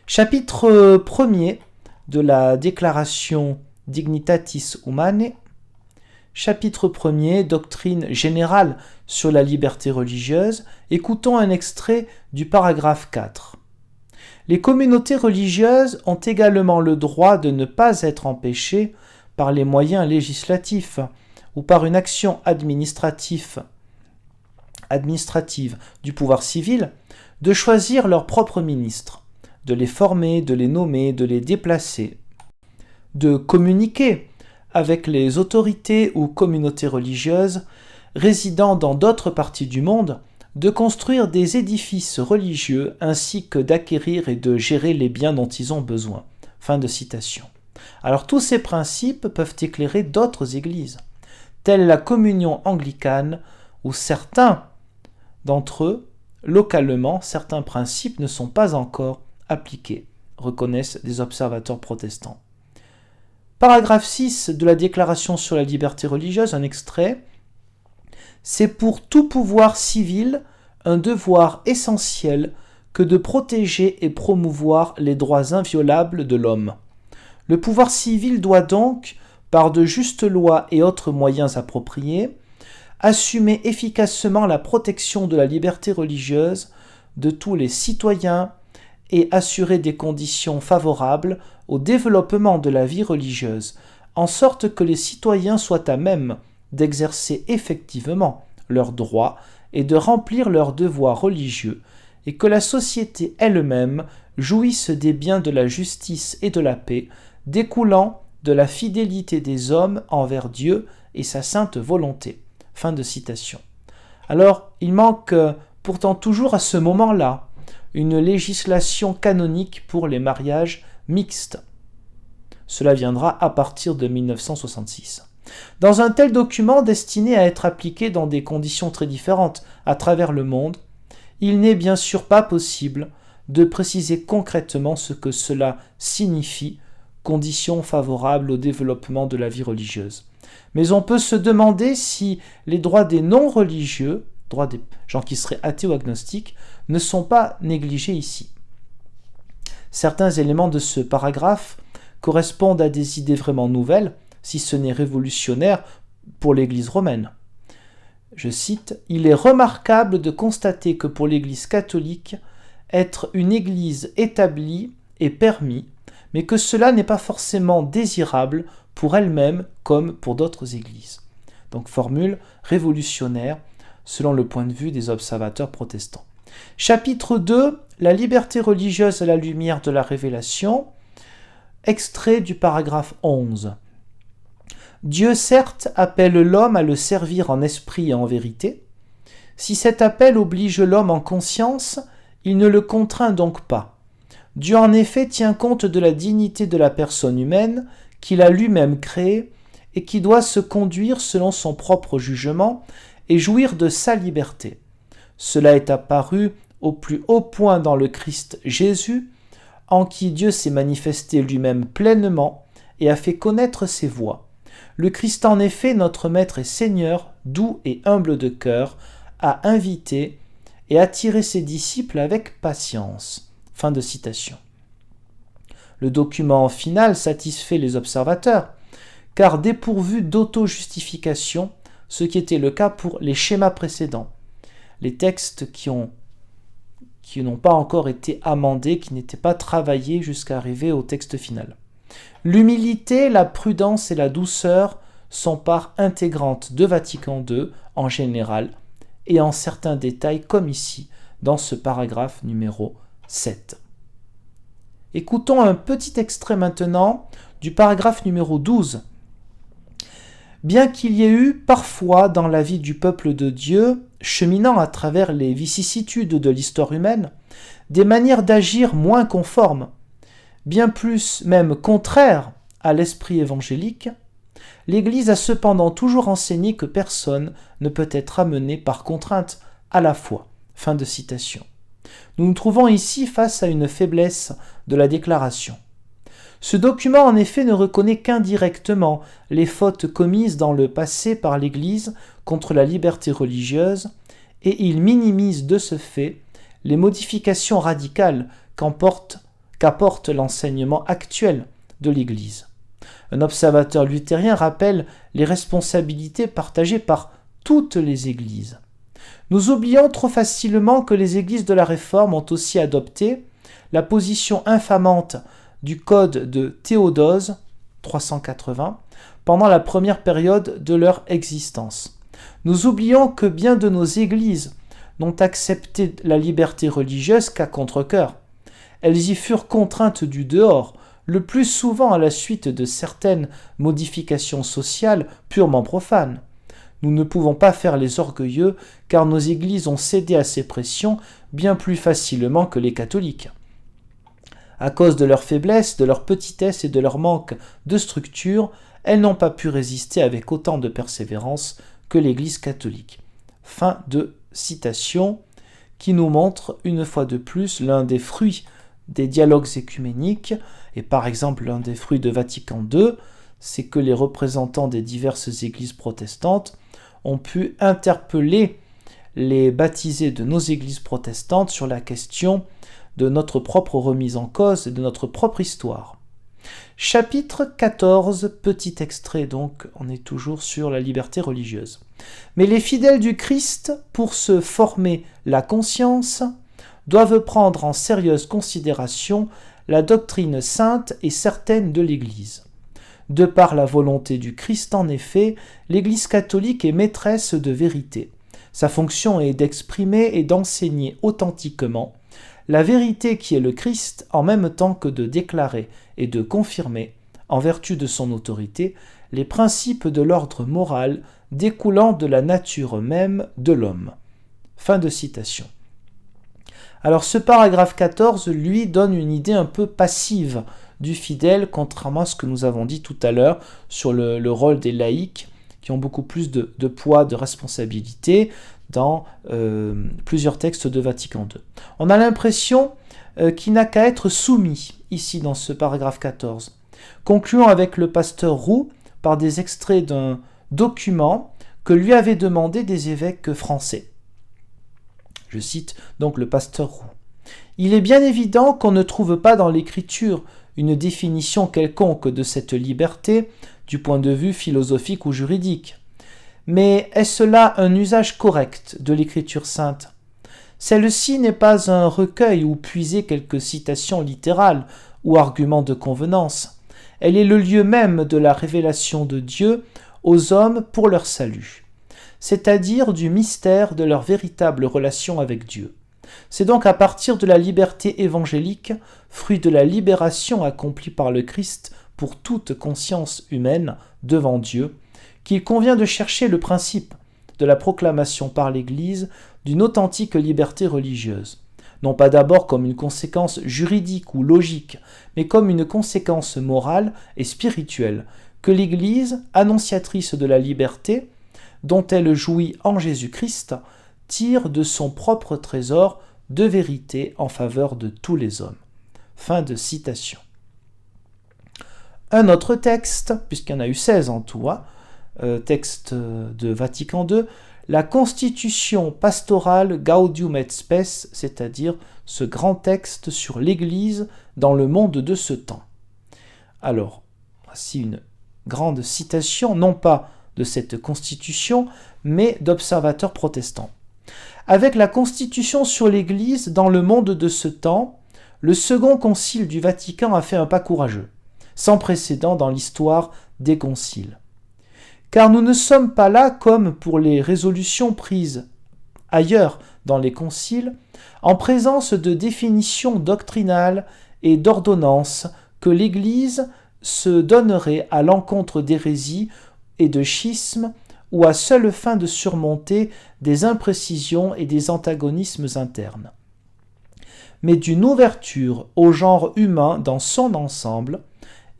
Chapitre 1er de la déclaration Dignitatis Humanae. Chapitre 1er, doctrine générale sur la liberté religieuse. Écoutons un extrait du paragraphe 4. Les communautés religieuses ont également le droit de ne pas être empêchées par les moyens législatifs ou par une action administrative du pouvoir civil de choisir leurs propres ministres, de les former, de les nommer, de les déplacer, de communiquer avec les autorités ou communautés religieuses résidant dans d'autres parties du monde, de construire des édifices religieux ainsi que d'acquérir et de gérer les biens dont ils ont besoin. Fin de citation. Alors tous ces principes peuvent éclairer d'autres églises, telle la communion anglicane, où certains d'entre eux, localement, certains principes ne sont pas encore appliqués, reconnaissent des observateurs protestants. Paragraphe 6 de la Déclaration sur la liberté religieuse, un extrait. C'est pour tout pouvoir civil un devoir essentiel que de protéger et promouvoir les droits inviolables de l'homme. Le pouvoir civil doit donc, par de justes lois et autres moyens appropriés, assumer efficacement la protection de la liberté religieuse de tous les citoyens et assurer des conditions favorables au développement de la vie religieuse, en sorte que les citoyens soient à même d'exercer effectivement leurs droits et de remplir leurs devoirs religieux, et que la société elle-même jouisse des biens de la justice et de la paix, découlant de la fidélité des hommes envers Dieu et sa sainte volonté. Fin de citation. Alors, il manque pourtant toujours à ce moment-là une législation canonique pour les mariages mixtes. Cela viendra à partir de 1966. Dans un tel document destiné à être appliqué dans des conditions très différentes à travers le monde, il n'est bien sûr pas possible de préciser concrètement ce que cela signifie, conditions favorables au développement de la vie religieuse. Mais on peut se demander si les droits des non-religieux, droits des gens qui seraient athées ou agnostiques, ne sont pas négligés ici. Certains éléments de ce paragraphe correspondent à des idées vraiment nouvelles, si ce n'est révolutionnaire pour l'Église romaine. Je cite, « Il est remarquable de constater que pour l'Église catholique, être une Église établie est permis, mais que cela n'est pas forcément désirable pour elle-même comme pour d'autres Églises. » Donc formule révolutionnaire selon le point de vue des observateurs protestants. Chapitre 2, la liberté religieuse à la lumière de la révélation, extrait du paragraphe 11. Dieu, certes, appelle l'homme à le servir en esprit et en vérité. Si cet appel oblige l'homme en conscience, il ne le contraint donc pas. Dieu en effet tient compte de la dignité de la personne humaine qu'il a lui-même créée et qui doit se conduire selon son propre jugement et jouir de sa liberté. Cela est apparu au plus haut point dans le Christ Jésus, en qui Dieu s'est manifesté lui-même pleinement et a fait connaître ses voies. Le Christ en effet, notre Maître et Seigneur, doux et humble de cœur, a invité et attiré ses disciples avec patience. » Fin de citation. Le document final satisfait les observateurs, car dépourvu d'auto-justification, ce qui était le cas pour les schémas précédents, les textes qui n'ont pas encore été amendés, qui n'étaient pas travaillés jusqu'à arriver au texte final. L'humilité, la prudence et la douceur sont part intégrante de Vatican II en général et en certains détails comme ici dans ce paragraphe numéro 7. Écoutons un petit extrait maintenant du paragraphe numéro 12. Bien qu'il y ait eu parfois dans la vie du peuple de Dieu, cheminant à travers les vicissitudes de l'histoire humaine, des manières d'agir moins conformes, bien plus même contraires à l'esprit évangélique, l'Église a cependant toujours enseigné que personne ne peut être amené par contrainte à la foi. Fin de citation. Nous nous trouvons ici face à une faiblesse de la déclaration. Ce document, en effet, ne reconnaît qu'indirectement les fautes commises dans le passé par l'Église contre la liberté religieuse et il minimise de ce fait les modifications radicales qu'apporte l'enseignement actuel de l'Église. Un observateur luthérien rappelle les responsabilités partagées par toutes les Églises. Nous oublions trop facilement que les Églises de la Réforme ont aussi adopté la position infamante du Code de Théodose 380 pendant la première période de leur existence. Nous oublions que bien de nos églises n'ont accepté la liberté religieuse qu'à contre-cœur. Elles y furent contraintes du dehors, le plus souvent à la suite de certaines modifications sociales purement profanes. Nous ne pouvons pas faire les orgueilleux car nos églises ont cédé à ces pressions bien plus facilement que les catholiques. À cause de leur faiblesse, de leur petitesse et de leur manque de structure, elles n'ont pas pu résister avec autant de persévérance que l'Église catholique. Fin de citation qui nous montre une fois de plus l'un des fruits des dialogues écuméniques, et par exemple l'un des fruits de Vatican II, c'est que les représentants des diverses églises protestantes ont pu interpeller les baptisés de nos églises protestantes sur la question de notre propre remise en cause et de notre propre histoire. Chapitre 14, petit extrait donc, on est toujours sur la liberté religieuse. Mais les fidèles du Christ, pour se former la conscience, doivent prendre en sérieuse considération la doctrine sainte et certaine de l'Église. De par la volonté du Christ, en effet, l'Église catholique est maîtresse de vérité. Sa fonction est d'exprimer et d'enseigner authentiquement la vérité qui est le Christ en même temps que de déclarer et de confirmer, en vertu de son autorité, les principes de l'ordre moral découlant de la nature même de l'homme. Fin de citation. Alors ce paragraphe 14, lui, donne une idée un peu passive du fidèle, contrairement à ce que nous avons dit tout à l'heure sur le rôle des laïcs, qui ont beaucoup plus de poids, de responsabilité dans plusieurs textes de Vatican II. On a l'impression qu'il n'a qu'à être soumis, ici dans ce paragraphe 14. Concluons avec le pasteur Roux par des extraits d'un document que lui avaient demandé des évêques français. Je cite donc le pasteur Roux. « Il est bien évident qu'on ne trouve pas dans l'Écriture une définition quelconque de cette liberté du point de vue philosophique ou juridique. Mais est-ce là un usage correct de l'Écriture sainte ? Celle-ci n'est pas un recueil où puiser quelques citations littérales ou arguments de convenance. Elle est le lieu même de la révélation de Dieu aux hommes pour leur salut, c'est-à-dire du mystère de leur véritable relation avec Dieu. C'est donc à partir de la liberté évangélique, fruit de la libération accomplie par le Christ pour toute conscience humaine devant Dieu, qu'il convient de chercher le principe de la proclamation par l'Église d'une authentique liberté religieuse, non pas d'abord comme une conséquence juridique ou logique, mais comme une conséquence morale et spirituelle, que l'Église, annonciatrice de la liberté, dont elle jouit en Jésus-Christ, tire de son propre trésor de vérité en faveur de tous les hommes. » Fin de citation. Un autre texte, puisqu'il y en a eu 16 en tout, texte de Vatican II, la Constitution pastorale Gaudium et Spes, c'est-à-dire ce grand texte sur l'Église dans le monde de ce temps. Alors, voici une grande citation, non pas de cette Constitution, mais d'observateurs protestants. Avec la Constitution sur l'Église dans le monde de ce temps, le Second Concile du Vatican a fait un pas courageux, sans précédent dans l'histoire des conciles. Car nous ne sommes pas là comme pour les résolutions prises ailleurs dans les conciles, en présence de définitions doctrinales et d'ordonnances que l'Église se donnerait à l'encontre d'hérésies et de schismes ou à seule fin de surmonter des imprécisions et des antagonismes internes, mais d'une ouverture au genre humain dans son ensemble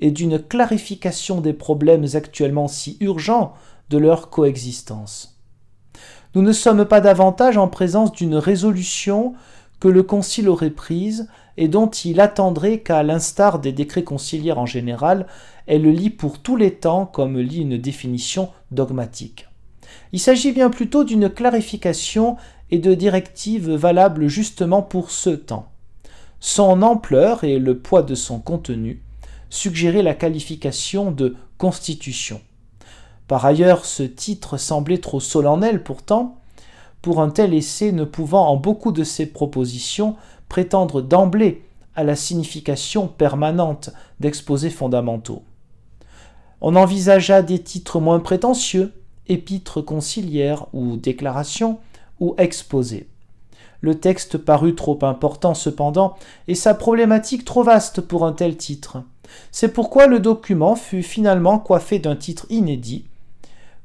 et d'une clarification des problèmes actuellement si urgents de leur coexistence. Nous ne sommes pas davantage en présence d'une résolution que le Concile aurait prise et dont il attendrait qu'à l'instar des décrets conciliaires en général, elle lie pour tous les temps comme lit une définition dogmatique. Il s'agit bien plutôt d'une clarification et de directives valables justement pour ce temps. Son ampleur et le poids de son contenu suggéraient la qualification de constitution. Par ailleurs, ce titre semblait trop solennel pourtant, pour un tel essai ne pouvant en beaucoup de ses propositions prétendre d'emblée à la signification permanente d'exposés fondamentaux. On envisagea des titres moins prétentieux, épîtres conciliaires ou déclarations, ou exposés. Le texte parut trop important cependant, et sa problématique trop vaste pour un tel titre. C'est pourquoi le document fut finalement coiffé d'un titre inédit,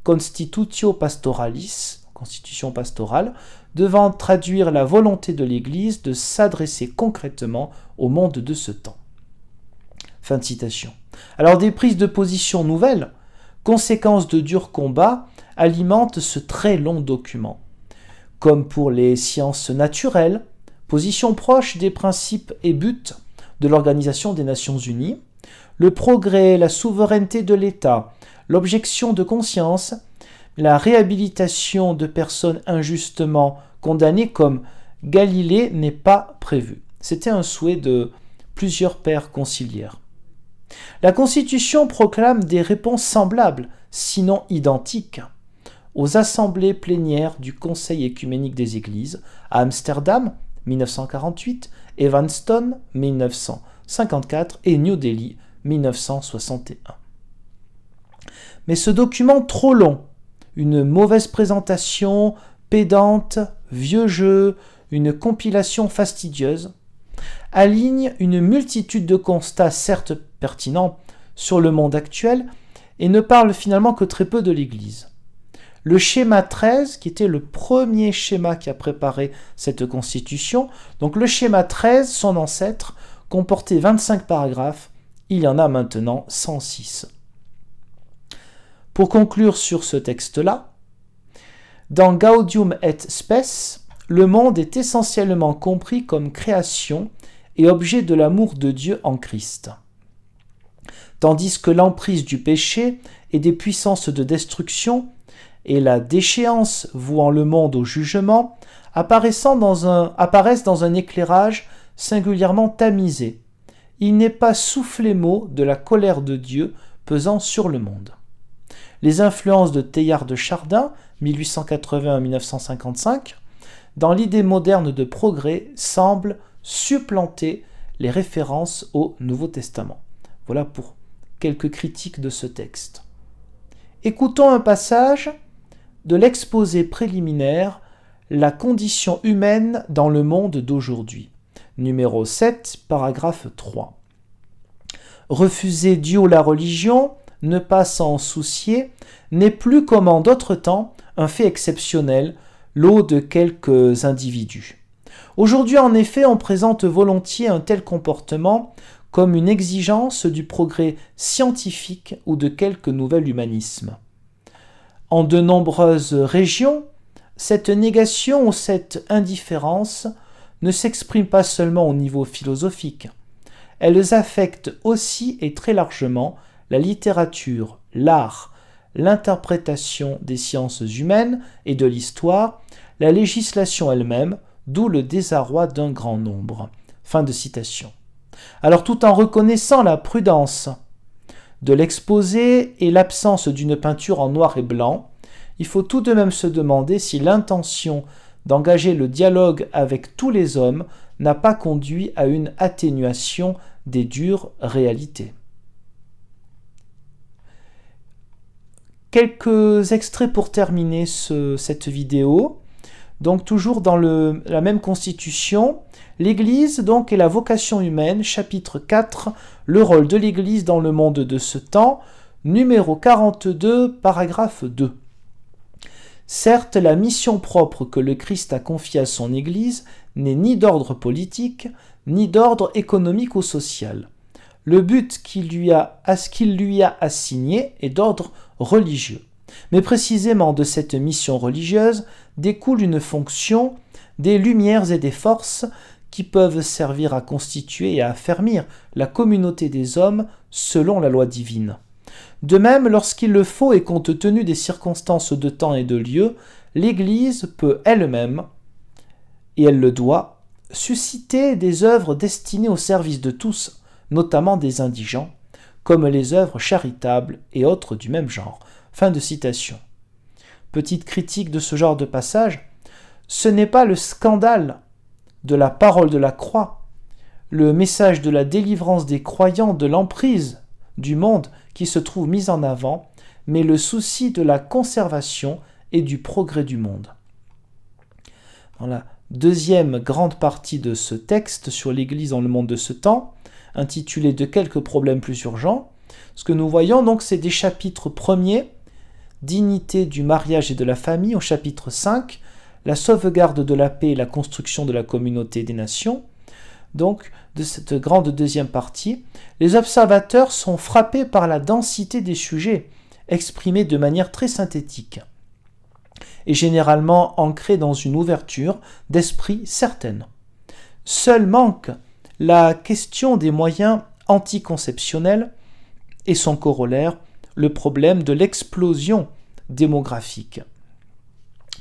Constitutio Pastoralis, Constitution pastorale, devant traduire la volonté de l'Église de s'adresser concrètement au monde de ce temps. Fin de citation. Alors des prises de position nouvelles, conséquences de durs combats, alimentent ce très long document. Comme pour les sciences naturelles, position proche des principes et buts de l'Organisation des Nations Unies, le progrès, la souveraineté de l'État, l'objection de conscience, la réhabilitation de personnes injustement condamnées comme Galilée n'est pas prévu. C'était un souhait de plusieurs pères conciliaires. La Constitution proclame des réponses semblables, sinon identiques, aux assemblées plénières du Conseil œcuménique des Églises à Amsterdam, 1948, Evanston, 1954 et New Delhi, 1961. Mais ce document trop long, une mauvaise présentation, pédante, vieux jeu, une compilation fastidieuse, aligne une multitude de constats certes pertinents sur le monde actuel et ne parle finalement que très peu de l'Église. Le schéma 13, qui était le premier schéma qui a préparé cette constitution, donc le schéma 13, son ancêtre, comportait 25 paragraphes, il y en a maintenant 106. Pour conclure sur ce texte-là, dans Gaudium et Spes, le monde est essentiellement compris comme création et objet de l'amour de Dieu en Christ. Tandis que l'emprise du péché et des puissances de destruction et la déchéance vouant le monde au jugement apparaissent dans un éclairage singulièrement tamisé. Il n'est pas soufflé mot de la colère de Dieu pesant sur le monde. Les influences de Teilhard de Chardin, 1880-1955, dans l'idée moderne de progrès, semblent supplanter les références au Nouveau Testament. Voilà pour quelques critiques de ce texte. Écoutons un passage de l'exposé préliminaire « La condition humaine dans le monde d'aujourd'hui », numéro 7, paragraphe 3. Refuser Dieu ou la religion, ne pas s'en soucier, n'est plus comme en d'autres temps un fait exceptionnel, lot de quelques individus. Aujourd'hui, en effet, on présente volontiers un tel comportement comme une exigence du progrès scientifique ou de quelque nouvel humanisme. En de nombreuses régions, cette négation ou cette indifférence ne s'exprime pas seulement au niveau philosophique. Elles affectent aussi et très largement la littérature, l'art, l'interprétation des sciences humaines et de l'histoire, la législation elle-même, d'où le désarroi d'un grand nombre. » Fin de citation. Alors tout en reconnaissant la prudence de l'exposé et l'absence d'une peinture en noir et blanc, il faut tout de même se demander si l'intention d'engager le dialogue avec tous les hommes n'a pas conduit à une atténuation des dures réalités. Quelques extraits pour terminer cette vidéo. Donc toujours dans la même constitution, l'Église donc et la vocation humaine, chapitre 4, le rôle de l'Église dans le monde de ce temps, numéro 42, paragraphe 2. Certes, la mission propre que le Christ a confiée à son Église n'est ni d'ordre politique, ni d'ordre économique ou social. Le but qu'il lui a assigné est d'ordre religieux. Mais précisément de cette mission religieuse découle une fonction, des lumières et des forces qui peuvent servir à constituer et à affermir la communauté des hommes selon la loi divine. De même, lorsqu'il le faut et compte tenu des circonstances de temps et de lieu, l'Église peut elle-même, et elle le doit, susciter des œuvres destinées au service de tous, notamment des indigents, comme les œuvres charitables et autres du même genre. Fin de citation. Petite critique de ce genre de passage, ce n'est pas le scandale de la parole de la croix, le message de la délivrance des croyants de l'emprise du monde qui se trouve mis en avant, mais le souci de la conservation et du progrès du monde. Dans la deuxième grande partie de ce texte sur l'Église dans le monde de ce temps, intitulé « De quelques problèmes plus urgents », ce que nous voyons donc c'est des chapitres premiers, dignité du mariage et de la famille, au chapitre 5, la sauvegarde de la paix et la construction de la communauté des nations. Donc, de cette grande deuxième partie, les observateurs sont frappés par la densité des sujets, exprimés de manière très synthétique, et généralement ancrés dans une ouverture d'esprit certaine. Seul manque la question des moyens anticonceptionnels et son corollaire, le problème de l'explosion démographique.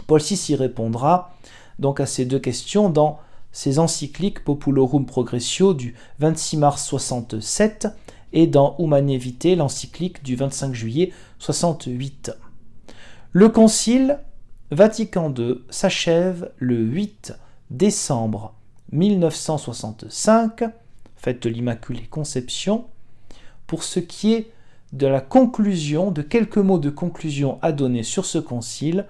Paul VI y répondra donc à ces deux questions dans ses encycliques Populorum Progressio du 26 mars 67 et dans Humanae Vitae, l'encyclique du 25 juillet 68. Le Concile Vatican II s'achève le 8 décembre 1965, fête de l'Immaculée Conception. Pour ce qui est de la conclusion, de quelques mots de conclusion à donner sur ce concile,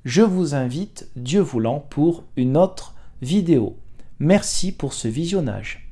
je vous invite, Dieu voulant, pour une autre vidéo. Merci pour ce visionnage.